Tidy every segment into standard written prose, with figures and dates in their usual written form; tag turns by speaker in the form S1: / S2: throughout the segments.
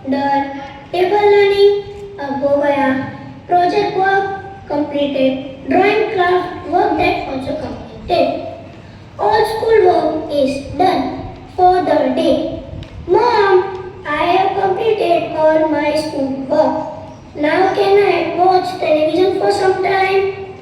S1: done table learning हो गया, project work completed, drawing craft work that also completed. All school work is done for the day. Mom, I have completed all my school work. Now can I watch television for some time?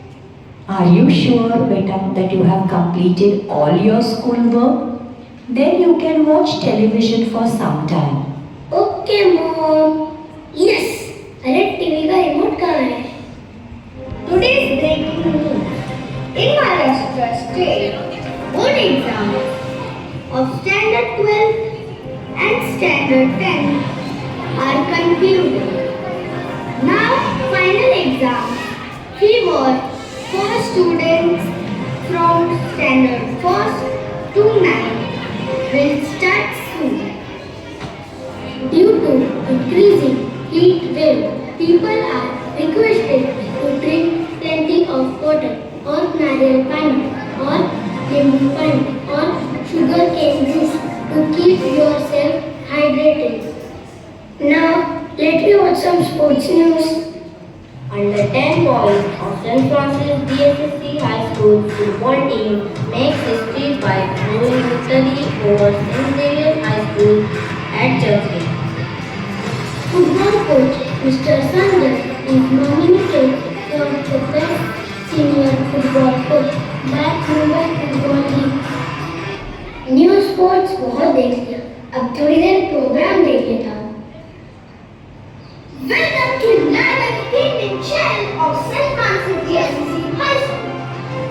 S2: Are you sure, beta, that you have completed all your schoolwork? Then you can watch television for some time.
S1: Okay, Mom. Yes. अरे TV का remote कहाँ है?
S3: Today's breaking news. In Maharashtra state, board exams of Standard 12 and Standard 10 are concluded. Now, final exams for students from Standard 1st to 9 will start soon.
S1: Due to increasing heat wave, people are requested to drink plenty of water or nariyal pani or lemon pani or sugarcane juice to keep yourself hydrated. Now, let me watch some sports news.
S4: Under 10 boys of St. Francis DSSC High School football team makes history by winning victory over St. Xavier High School at Chelsea.
S1: Football coach Mr. Sanders is nominated for the best senior football coach by Mumbai Football League. New sports बहुत देख लिया, अब थोड़ी देर programme देख लेता हूँ.
S3: Welcome to live entertainment channel of St. Francis DSSC High School.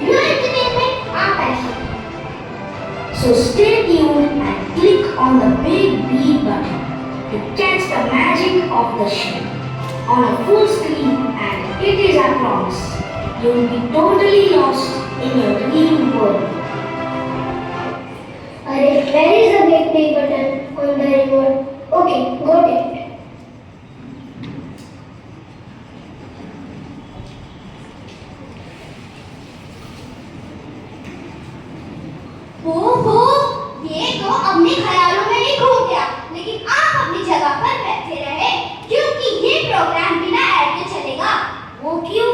S3: Your entertainment, our passion.
S1: So stay tuned and click on the big B button to catch the magic of the show on a full screen, and it is our promise. You will be totally lost in your dream world. Where is the big B button on the remote? Okay, got it.
S3: हो ये तो अपने ख्यालों में ही खो गया, लेकिन आप अपनी जगह पर बैठे रहे क्योंकि ये प्रोग्राम बिना ऐड के चलेगा. वो क्यों?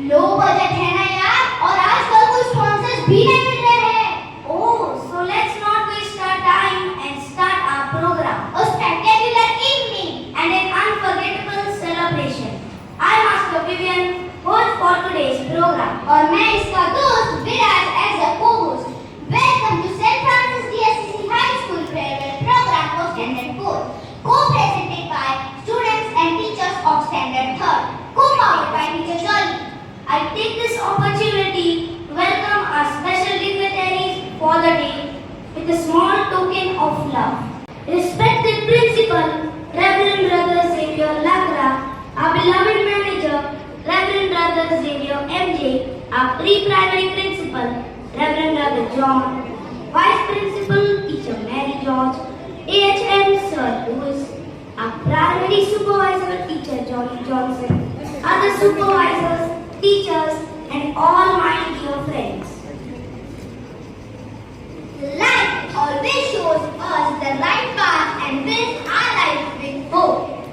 S3: लो बजट है ना यार, और आजकल कोई स्पॉन्सर्स भी नहीं मिल रहे हैं. ओह, so let's not waste our time and start our program. A spectacular evening and an unforgettable celebration. I'm Master Vivian, host for today's program, और मैं इसका दोस्त विराज as a co-host. Welcome to St. Francis DSSC High School farewell program for Standard 4, co-presented by students and teachers of Standard 3rd, co-powered by Teacher Jolly. I take this opportunity to welcome our special dignitaries for the day with a small token of love. Respected Principal, Reverend Brother Xavier Lagra, our beloved manager, Reverend Brother Xavier MJ, our pre-primary principal, Reverend Brother John, Vice Principal Teacher Mary George, AHM Sir Lewis, our primary supervisor Teacher Johnny Johnson, other supervisors, teachers, and all my dear friends. Life always shows us the right path and fills our lives with hope.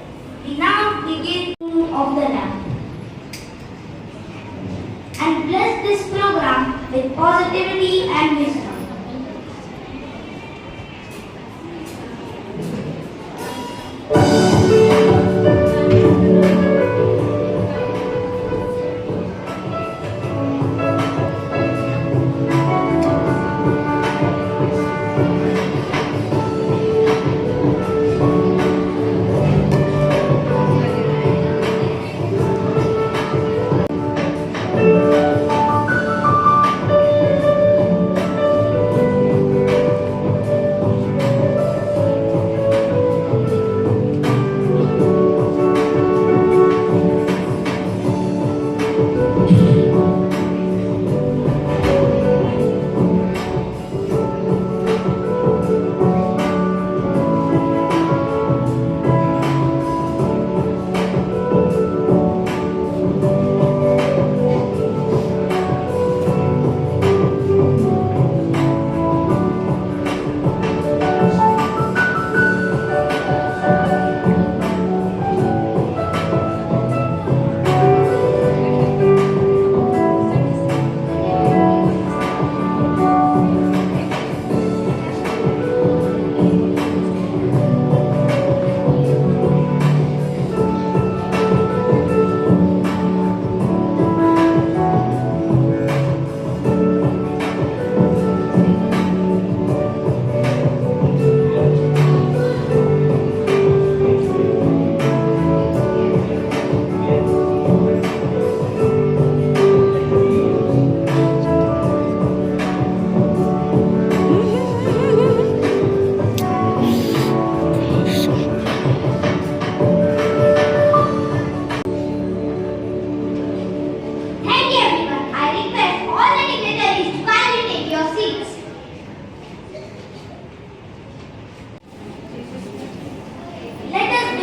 S3: We now begin of the lamp and bless this program with positivity and wisdom.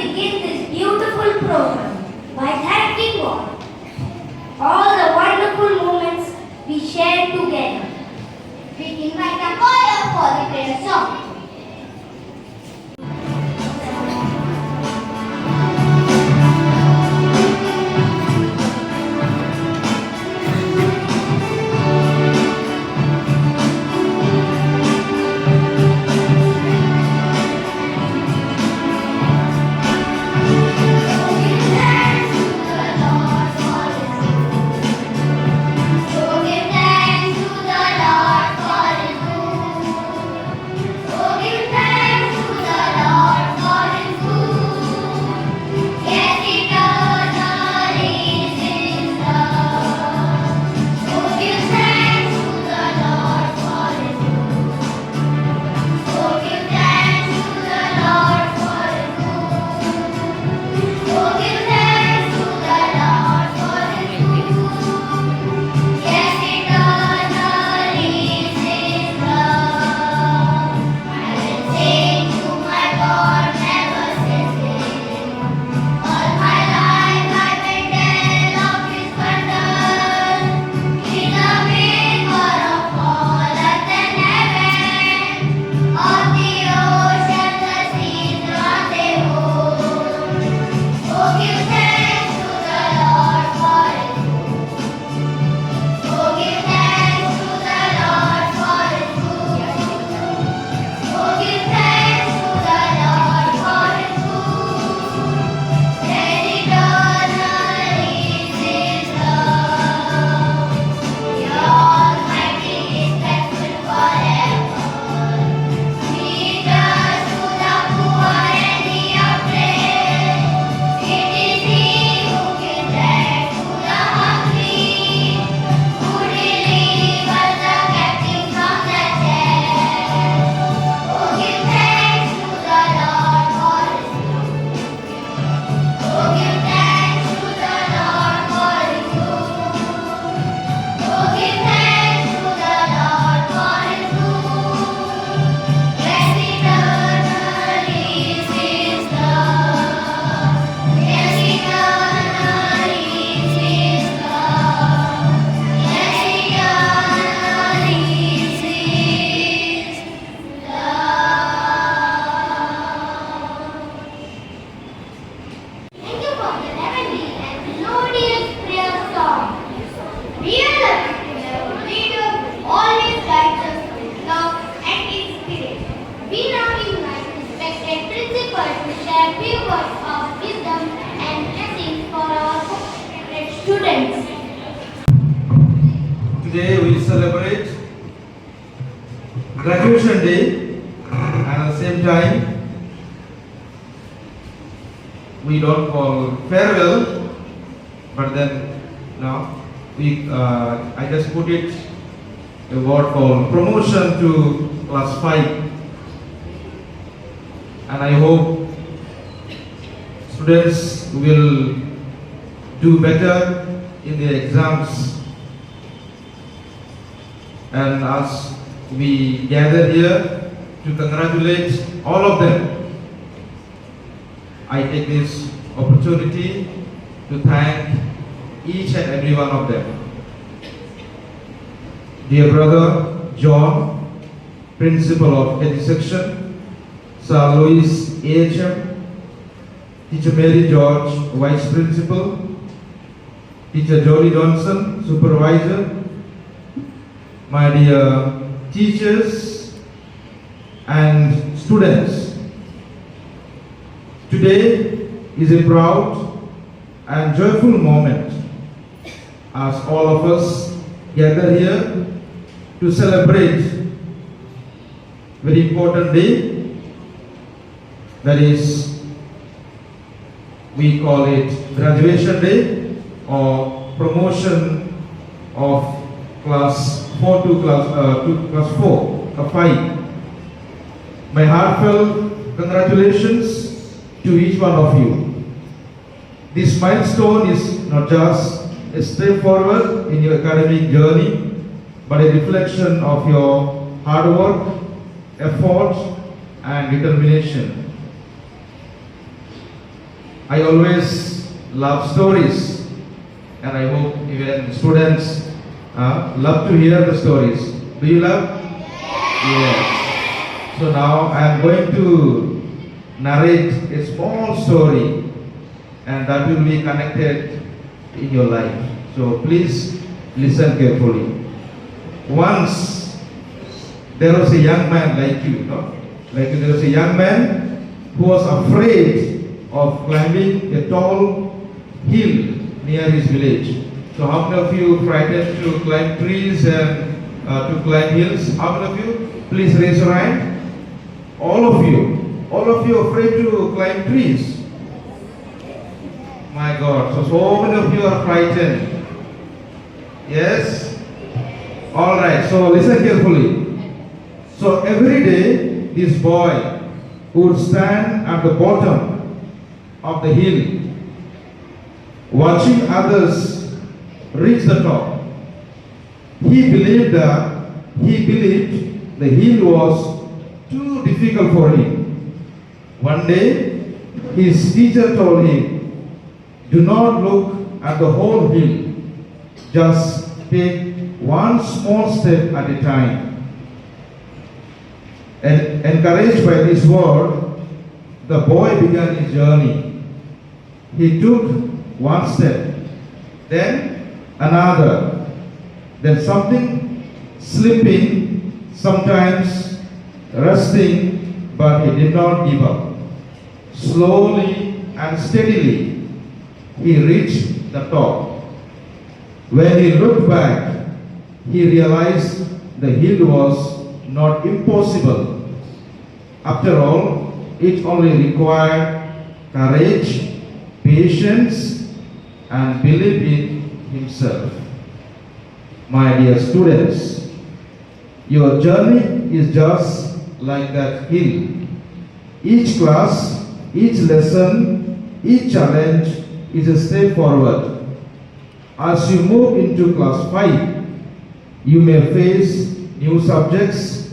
S3: begin this beautiful program by thanking God. All the wonderful moments we shared together. We invite the choir for the prayer song.
S5: Today we celebrate graduation day, and at the same time we don't call farewell, but then now I just put it a word called promotion to class 5, and I hope students will do better in their exams. And as we gather here to congratulate all of them, I take this opportunity to thank each and every one of them. Dear brother John, Principal of KG Section, Sir Louis AHM, Teacher Mary George, Vice Principal, Teacher Jolly Johnson, Supervisor, my dear teachers and students. Today is a proud and joyful moment as all of us gather here to celebrate very important day, that is, we call it graduation day or promotion of class 4 to class 5. My heartfelt congratulations to each one of you. This milestone is not just a step forward in your academic journey, but a reflection of your hard work, effort, and determination. I always love stories, and I hope even students love to hear the stories. Do you love? Yes. So now I am going to narrate a small story, and that will be connected in your life. So please listen carefully. Once there was a young man like you, no? Like there was a young man who was afraid of climbing a tall hill near his village. So how many of you frightened to climb trees and to climb hills? How many of you? Please raise your hand. All of you afraid to climb trees. My God, so many of you are frightened. Yes? Alright, so listen carefully. So every day, this boy would stand at the bottom of the hill, watching others reach the top. He believed the hill was too difficult for him. One day, his teacher told him, "Do not look at the whole hill. Just take one small step at a time." And encouraged by this word, the boy began his journey. He took one step, then another, then something slipping, sometimes resting, but he did not give up. Slowly and steadily, he reached the top. When he looked back, he realized the hill was not impossible. After all, it only required courage, patience, and belief in himself. My dear students, your journey is just like that hill. Each class, each lesson, each challenge is a step forward. As you move into class 5, you may face new subjects,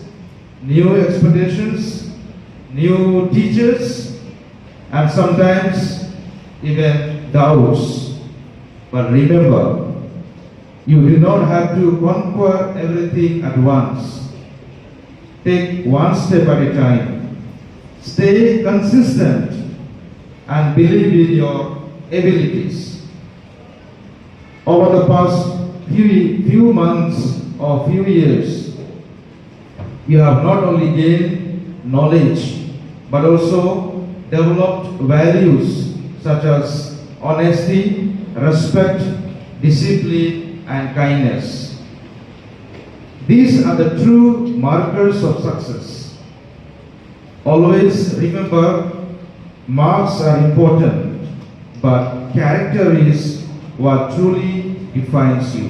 S5: new expectations, new teachers, and sometimes even doubts. But remember, you do not have to conquer everything at once. Take one step at a time. Stay consistent and believe in your abilities. Over the past few months or few years, you have not only gained knowledge, but also developed values such as honesty, respect, discipline, and kindness. These are the true markers of success. Always remember, marks are important, but character is what truly defines you.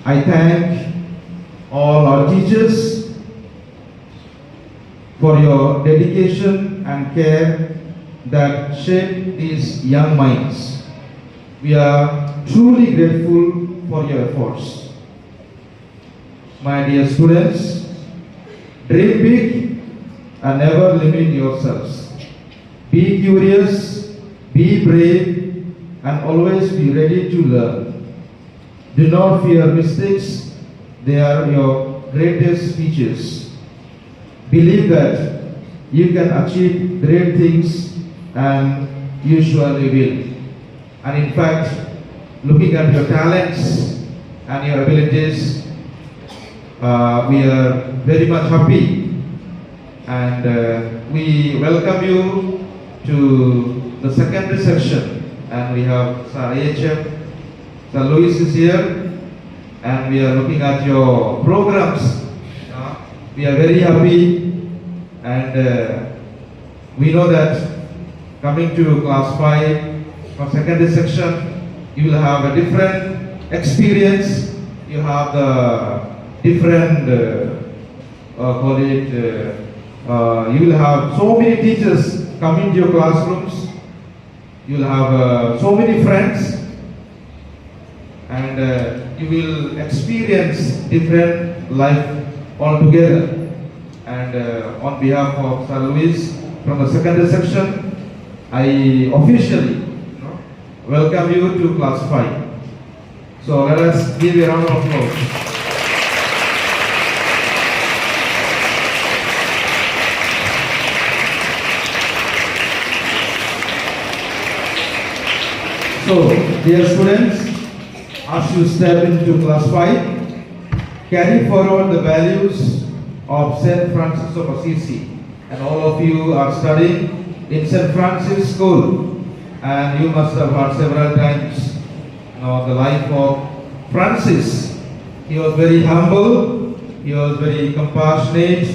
S5: I thank all our teachers for your dedication and care that shaped these young minds. We are truly grateful for your efforts. My dear students, dream big and never limit yourselves. Be curious, be brave, and always be ready to learn. Do not fear mistakes, they are your greatest teachers. Believe that you can achieve great things, and you surely will. And in fact, looking at your talents and your abilities, we are very much happy, and we welcome you to the secondary section. And we have Sir AHF, Sir Louis is here, and we are looking at your programs. We are very happy, and we know that coming to class 5 from secondary section, you will have a different experience. You have the different, you will have so many teachers coming to your classrooms. You will have so many friends, and you will experience different life altogether. And on behalf of Sir Louis from the secondary section, I officially welcome you to class 5. So let us give a round of applause. So, dear students, as you step into class 5, carry forward the values of St. Francis of Assisi. And all of you are studying in St. Francis School. And you must have heard several times the life of Francis. He was very humble, he was very compassionate,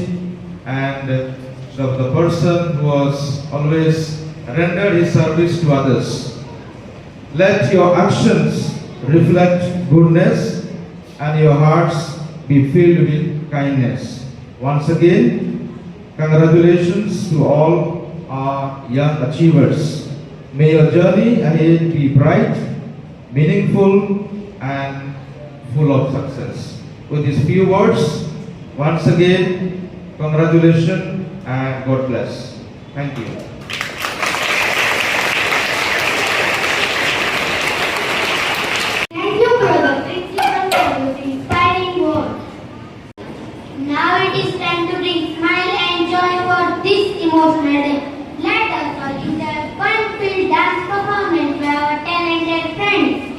S5: and the person who was always rendered his service to others. Let your actions reflect goodness and your hearts be filled with kindness. Once again, congratulations to all our young achievers. May your journey ahead be bright, meaningful, and full of success. With these few words, once again, congratulations and God bless. Thank you.
S3: Thank you for the principal for those inspiring words. Now it is time to bring smile and joy for this emotional day. Let us all enjoy a fun-filled dance performance by our talented friends.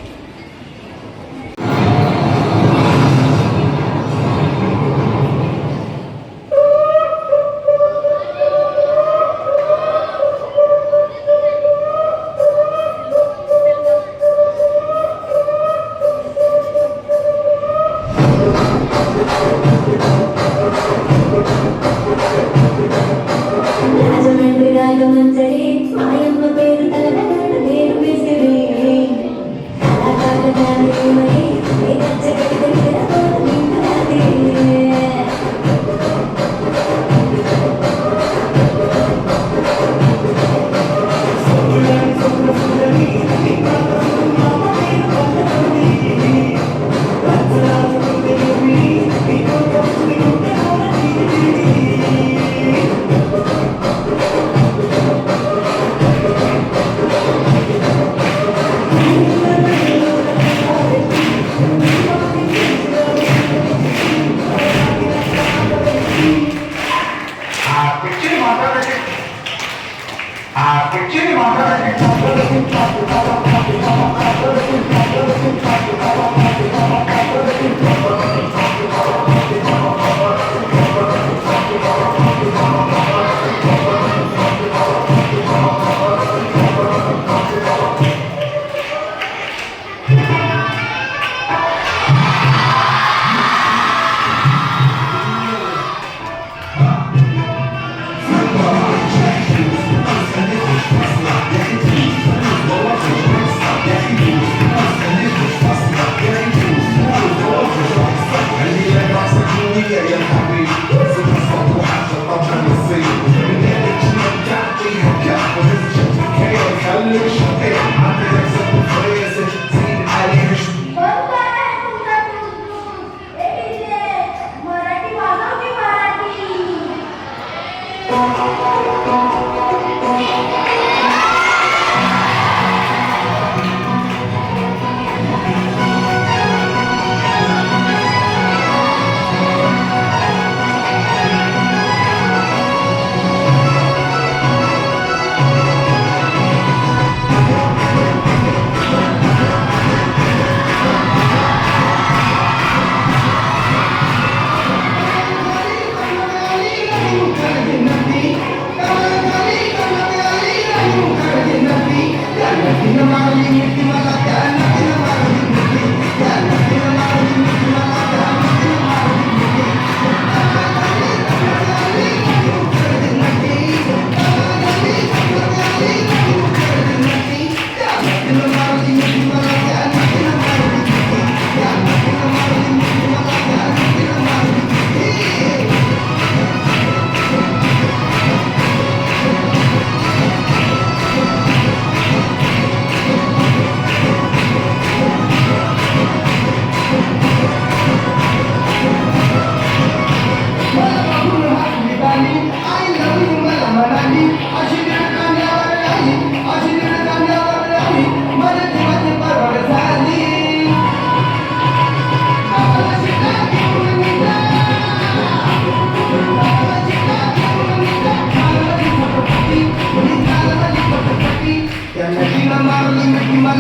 S3: A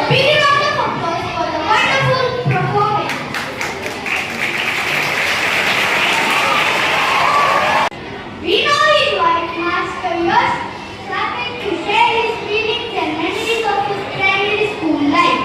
S3: big round of applause for the wonderful performance. We now invite Master Yash Saket to share his feelings and memories of his primary school life.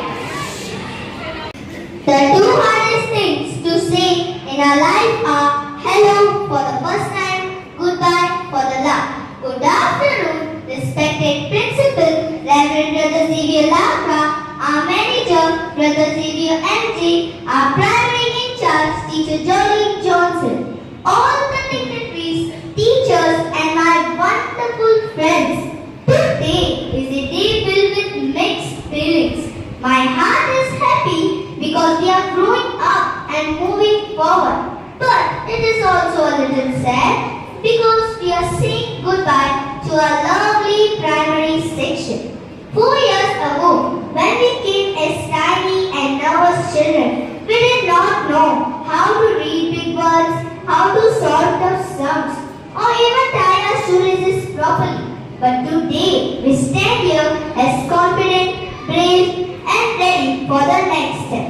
S3: The two hardest things to say in our life are hello for the first time, goodbye for the last. Good afternoon, respected principal, Reverend Brother Xavier Lavra, our manager, Brother Xavier MJ, our primary in charge, Teacher Jolene Johnson, all the dignitaries, teachers, and my wonderful friends. Today is a day filled with mixed feelings. My heart is happy because we are growing up and moving forward. But it is also a little sad because we are saying goodbye to our lovely primary section. 4 years ago, when we came as tiny and nervous children, we did not know how to read big words, how to solve the sums, or even tie our shoelaces properly. But today, we stand here as confident, brave, and ready for the next step.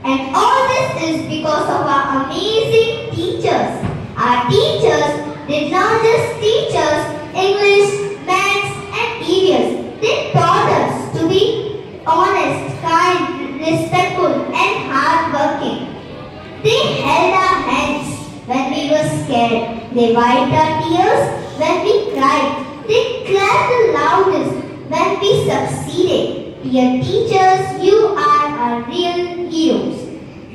S3: And all this is because of our amazing teachers. Our teachers did not just teach us English, maths, and EVS. They taught us to be honest, kind, respectful, and hardworking. They held our hands when we were scared. They wiped our tears when we cried. They clapped the loudest when we succeeded. Dear teachers, you are our real heroes.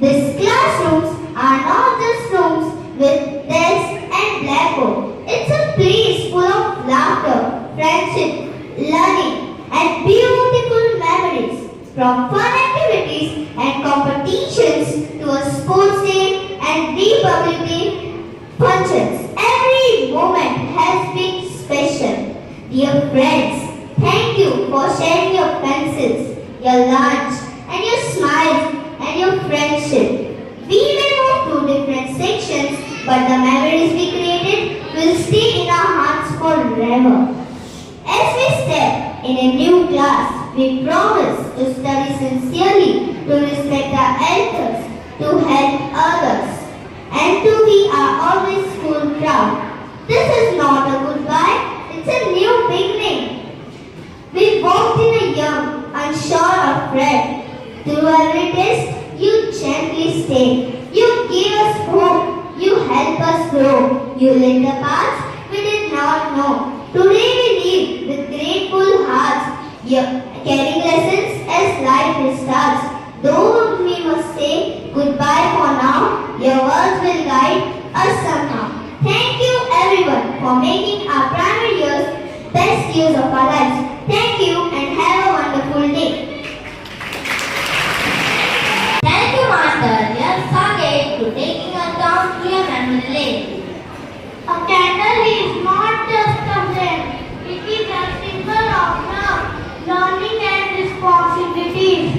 S3: These classrooms are not just rooms with desks and blackboard. It's a place full of laughter, friendship, learning, and beautiful memories. From fun activities and competitions to a sports day and Republic Day functions, every moment has been special. Dear friends, thank you for sharing your pencils, your lunch, and your smiles and your friendship. We may move to different sections, but the memories we created will stay in our hearts forever. As we step in a new class, we promise to study sincerely, to respect our elders, to help others, and to be our always school proud. This is not a goodbye, it's a new beginning. We walked in a young, unsure of breath. Through every test, you gently stayed. You gave us hope. You helped us grow. You lit the paths we did not know. Today we live with grateful hearts, carrying lessons as life starts. Though we must say goodbye for now, your words will guide us somehow. Thank you everyone for making our primary years best years of our lives. Thank you and have a wonderful day.
S4: Thank you, Master Yash Saket, for taking us down to your memory lane.
S3: A candle is not just a flame, it is a symbol of love, learning and responsibilities.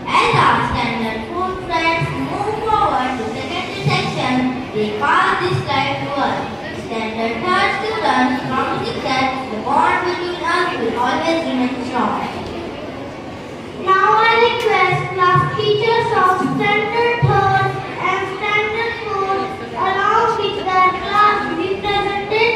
S4: As our standard 4 friends move forward to secondary section, they pass this slide to us. Standard 3rd students promising that the bond between us will always remain strong.
S3: Now I request class teachers of standard 3rd and standard 4th along with their class representatives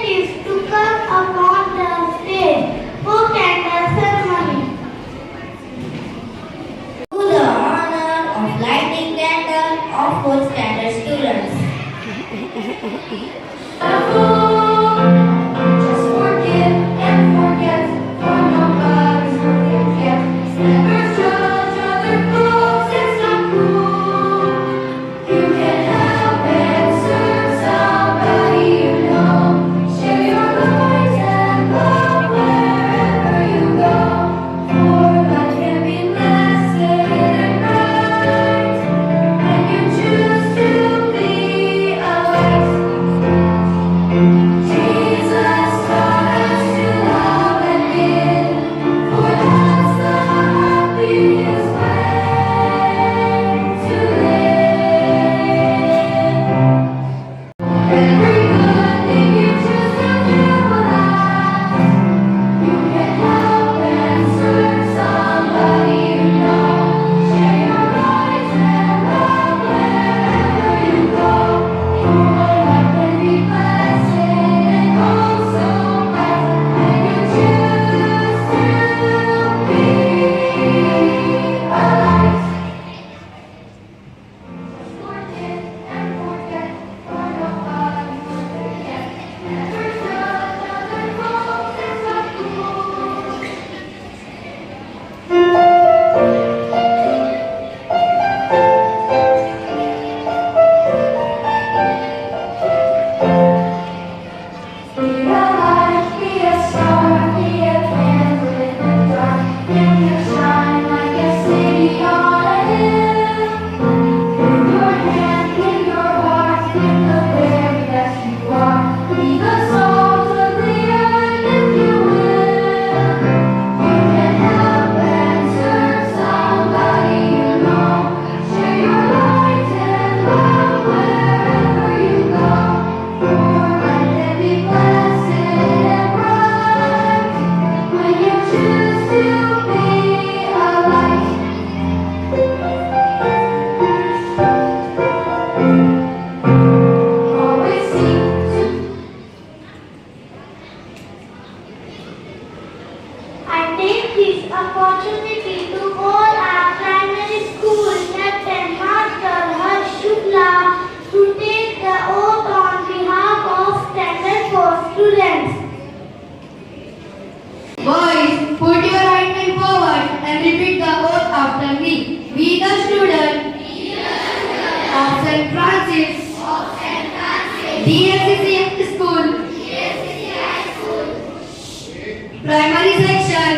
S1: this opportunity to all our primary school Captain Master Harsh Shukla to take the oath on behalf of Standard 4 students.
S6: Boys, put your right hand forward and repeat the oath after me. We the students of St. Francis DSCC High School, Primary Section,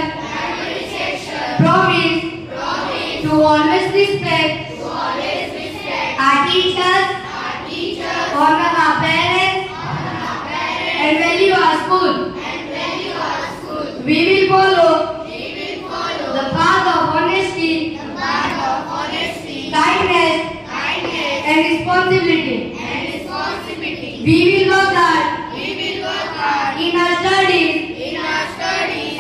S6: promise to always respect our teachers, honor our parents, and value our school. We will follow the path of honesty, kindness, and responsibility. We will work hard in our studies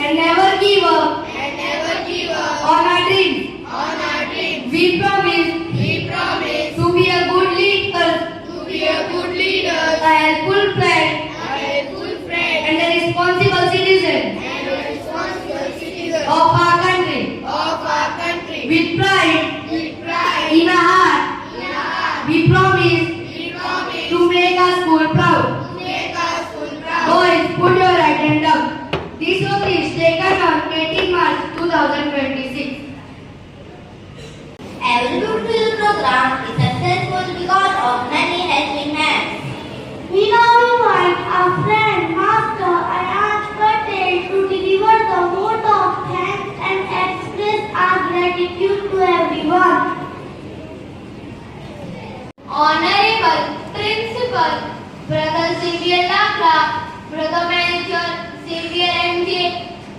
S6: and never give up on our dreams. We promise to be a good leader, a helpful friend, and a responsible citizen of our country. With pride in our heart, we promise to make our school proud. Boys, put your right hand up. This oath is taken on 18 March 2026.
S3: Every beautiful program is successful because of many helping hands.
S1: We now invite our friend Master Ayash Patel to deliver the vote of thanks and express our gratitude to everyone.
S3: Honorable Principal, Brother Xavier Lakra, Brother Manager Xavier MJ,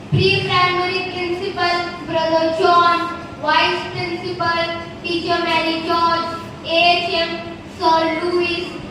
S3: Pre-Primary Principal Brother John, Vice Principal Teacher Mary George, AHM Sir Louis,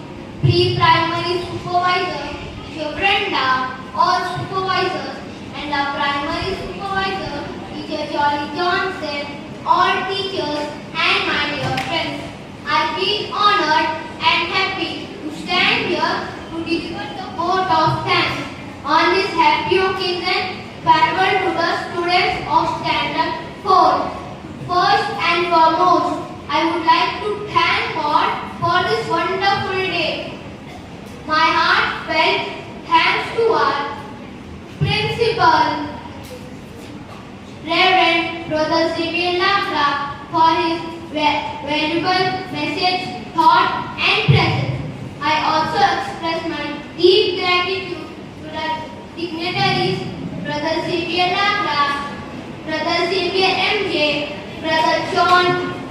S3: Pre-Primary Supervisor Teacher Brenda, all supervisors, and our Primary Supervisor Teacher Jolly Johnson, all teachers, and my dear friends. I feel honored and happy to stand here to deliver the vote of thanks on this happy occasion. Farewell to the students of Standard 4. First and foremost, I would like to thank God for this wonderful day. My heartfelt thanks to our Principal, Reverend Brother Xavier Lakra, for his valuable message, thought, and presence. I also express my deep gratitude to the dignitaries, Brother Xavier Lakra, Brother Xavier MJ, Brother John,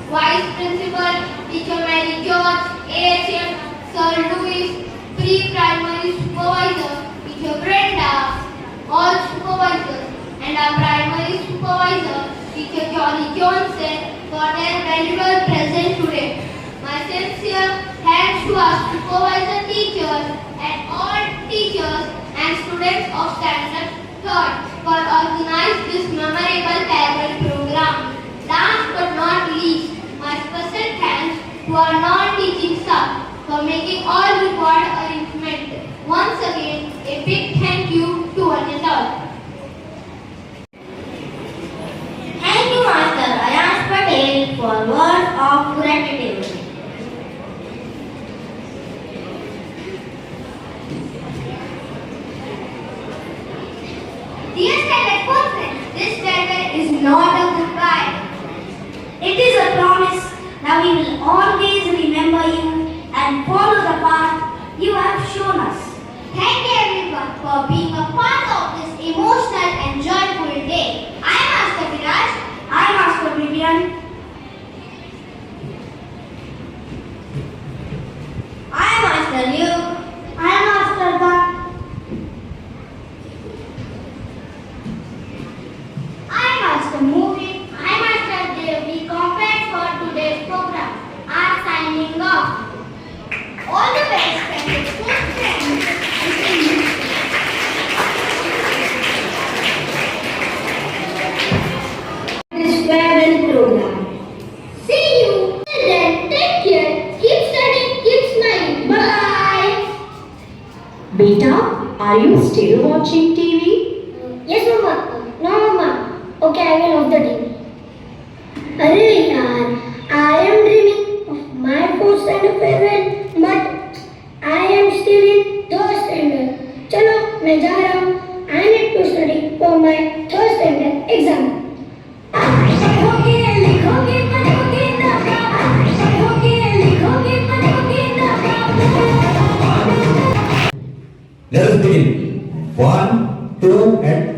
S3: Vice Principal, Teacher Mary George, AHM, Sir Louis, Pre-Primary Supervisor, Teacher Brenda, all supervisors, and our Primary Supervisor, Teacher Jolly Johnson, for their valuable presence today. My sincere thanks to our supervisor teachers and all teachers and students of Standard 3rd for organizing this memorable farewell program. Last but not least, my special thanks to our non-teaching staff for making all required arrangements. Once again, a big thank you to one and all.
S4: Thank you, Master Ayash Patel, for words of gratitude.
S3: Dear Standard 4 friends, this farewell is not a goodbye.
S1: It is a promise that we will always remember you and follow the path you have shown us.
S3: Thank you everyone for being a part of this emotional and joyful day. I am Master Viraj.
S1: I am Master Vivian.
S4: I am Master Luke.
S1: I am Master Dan. I am Master Movie. I am Master Dev. We compared for today's program. Are signing off.
S3: All the best, Standard 4 friends.
S1: This farewell program. See you. Children, take care. Keep studying. Keep smiling. Bye.
S2: Beta, are you still watching TV?
S1: Yes, Mama. No, Mama. Okay. my third standard exam. पढ़ोगे लिखोगे पढ़ोगे ना पढ़ोगे लिखोगे पढ़ोगे ना
S7: Let us begin. 1, 2, and